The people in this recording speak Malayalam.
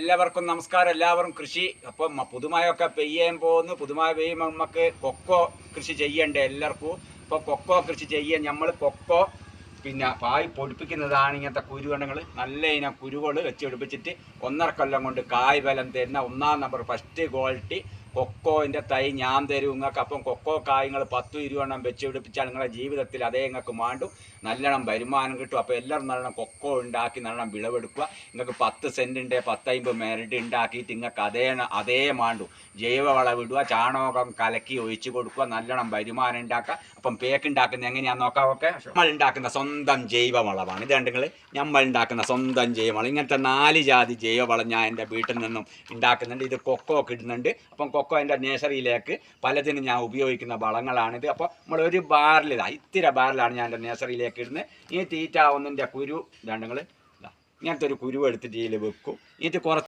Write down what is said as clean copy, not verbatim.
എല്ലാവർക്കും നമസ്കാരം. എല്ലാവരും കൃഷി അപ്പം പുതുമയൊക്കെ പെയ്യാൻ പോകുന്നു. പുതുമഴ പെയ്യുമ്പോൾ നമുക്ക് കൊക്കോ കൃഷി ചെയ്യണ്ടേ എല്ലാവർക്കും. ഇപ്പോൾ കൊക്കോ കൃഷി ചെയ്യാൻ നമ്മൾ കൊക്കോ പിന്നെ പായ് പൊടിപ്പിക്കുന്നതാണ്. ഇങ്ങനത്തെ കുരുവണങ്ങൾ നല്ല ഇനം കുരുകൾ വെച്ച് പിടിപ്പിച്ചിട്ട് 1.5 കൊല്ലം കൊണ്ട് കായ് ബലം തരുന്ന 1-ാം നമ്പർ ഫസ്റ്റ് ക്വാളിറ്റി കൊക്കോൻ്റെ തൈ ഞാൻ തരും നിങ്ങൾക്ക്. അപ്പം കൊക്കോ കായങ്ങൾ 10-20 വെച്ച് പിടിപ്പിച്ചാൽ നിങ്ങളുടെ ജീവിതത്തിൽ അതേ നിങ്ങൾക്ക് മാണ്ടും നല്ലോണം വരുമാനം കിട്ടും. അപ്പോൾ എല്ലാവരും നല്ലോണം കൊക്കോ ഉണ്ടാക്കി നല്ലോണം വിളവെടുക്കുക. നിങ്ങൾക്ക് 10 സെൻറ്റിൻ്റെ 10-50 മെരട് ഉണ്ടാക്കിയിട്ട് നിങ്ങൾക്ക് അതേ മാണ്ടും ജൈവവളം ഇടുക, ചാണകം കലക്കി ഒഴിച്ച് കൊടുക്കുക, നല്ലോണം വരുമാനം ഉണ്ടാക്കുക. അപ്പം പേക്ക് ഉണ്ടാക്കുന്നത് എങ്ങനെയാണെന്ന് നോക്കാം. ഓക്കെ, നമ്മൾ ഉണ്ടാക്കുന്ന സ്വന്തം ജൈവവളമാണ് ഇത്. കണ്ടെങ്കിൽ നമ്മൾ ഉണ്ടാക്കുന്ന സ്വന്തം ജൈവവളം. ഇങ്ങനത്തെ 4 ജാതി ജൈവവളം ഞാൻ എൻ്റെ വീട്ടിൽ നിന്നും ഉണ്ടാക്കുന്നുണ്ട്. ഇത് കൊക്കോ ഇടുന്നുണ്ട്. അപ്പം കൊക്കോ എൻ്റെ നേഴ്സറിയിലേക്ക് പലതിനും ഞാൻ ഉപയോഗിക്കുന്ന വളങ്ങളാണിത്. അപ്പോൾ നമ്മൾ ഒരു ബാറിൽ ഇത്തിരി ബാറിലാണ് ഞാൻ എൻ്റെ നേഴ്സറിയിലേക്ക് ഇടുന്നത്. ഈ തീറ്റ ഒന്നിൻ്റെ കുരു രണ്ടുങ്ങൾ ഇങ്ങനത്തെ ഒരു കുരു എടുത്തിട്ട് ഇതിൽ വെക്കും. ഇത് കുറച്ച്